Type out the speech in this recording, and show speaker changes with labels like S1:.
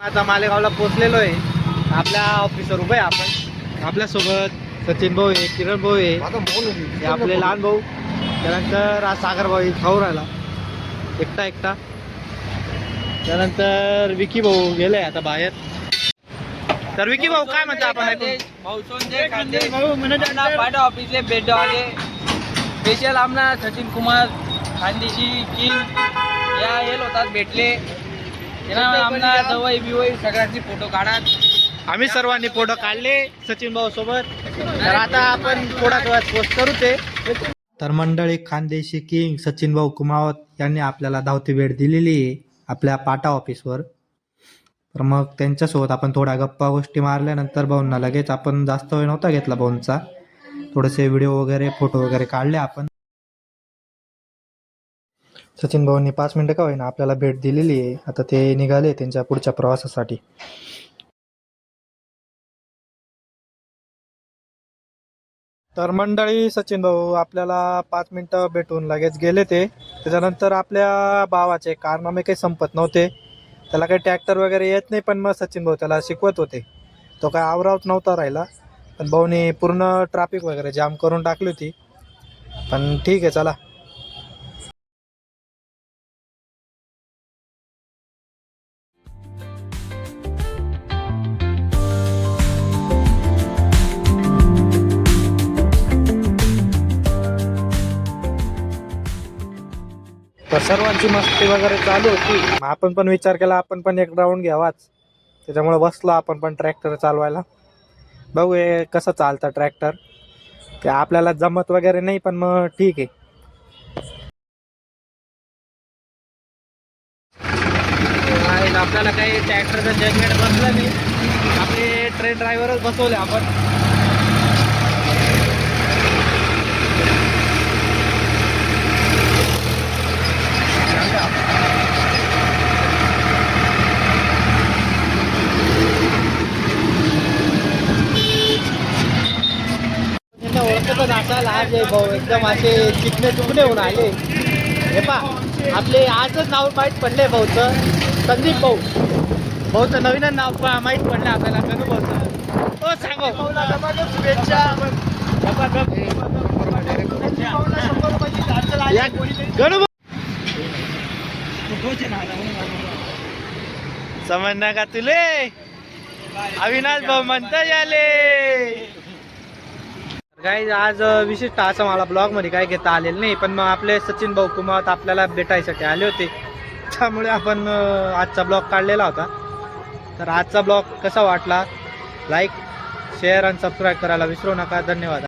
S1: आता मालेगावला पोहोचलेलो आहे. आपल्या ऑफिसवर उभे आहे आपण. आपल्यासोबत सचिन भाऊ आहे, किरण भाऊ आहे, हे आपले लहान भाऊ. त्यानंतर आज सागर भाऊ खाऊ राहिला एकटा. त्यानंतर विकी भाऊ गेले आता बाहेर. तर विकी भाऊ काय म्हणता आपण
S2: पाटा ऑफिसले भेट आले. स्पेशल आमना सचिन कुमार खानदेशी किंग या येल होतात भेटले. आमना जवळ बिवई सगळ्यांची फोटो काढत.
S1: आम्ही सर्वांनी फोटो काढले सचिन भाऊ सोबत. तर आता आपण थोडा वेळात पोस्ट करू ते. तर मंडळी, खानदेशी किंग सचिन भाऊ कुमावत यांनी आपल्याला धावती भेट दिलेली आहे आपल्या पाटा ऑफिसवर. तर मग त्यांच्यासोबत आपण थोड्या गप्पा गोष्टी मारल्यानंतर भाऊंना लगेच आपण जास्त वेळ नव्हता घेतला भाऊंचा. थोडेसे व्हिडिओ वगैरे फोटो वगैरे काढले आपण. सचिन भाऊंनी 5 मिनिटं का होईना आपल्याला भेट दिलेली आहे. आता ते निघाले त्यांच्या पुढच्या प्रवासासाठी. तर मंडळी, सचिन भाऊ आपल्याला 5 मिनिटं भेटून लगेच गेले ते. त्याच्यानंतर आपल्या भावाचे कारनामे काही संपत नव्हते. त्याला काही ट्रॅक्टर वगैरे येत नाही, पण मग सचिन भाऊ त्याला शिकवत होते. तो काय आवरावत नव्हता राहिला, पण भाऊनी पूर्ण ट्रॅफिक वगैरे जाम करून टाकली होती. पण ठीक आहे, चला. तर सर्वांची मस्ती वगैरे चालू होती. मग आपण पण विचार केला आपण पण एक राऊंड घ्यावाच. त्याच्यामुळे बसलो आपण पण ट्रॅक्टर चालवायला. बघू हे कसं चालतं ट्रॅक्टर. ते आपल्याला जमत वगैरे नाही, पण मग ठीक आहे. आपल्याला काही ट्रॅक्टरचं जजमेंट बसलं नाही. आपले ट्रेन ड्रायव्हरच बसवले आपण. ओळखतच असाल आज भाऊ एकदम असे चिकणे चुकणे होऊन आले. हे पा आपले आजच नाव माहीत पडले भाऊचं, संदीप भाऊ. भाऊचं नवीनच नाव माहीत पडलं आपल्याला, गणू भाऊचं. हो सांगो शुभेच्छा. गणू समजणार का तुले? अविनाश भाऊ म्हणता आले. काही आज विशिष्ट असं मला ब्लॉगमध्ये काय घेता आलेलं नाही, पण मग आपले सचिन भाऊ कुमावत आपल्याला भेटायसाठी आले होते. त्यामुळे आपण आजचा ब्लॉग काढलेला होता. तर आजचा ब्लॉग कसा वाटला, लाईक शेअर आणि सबस्क्राईब करायला विसरू नका. धन्यवाद.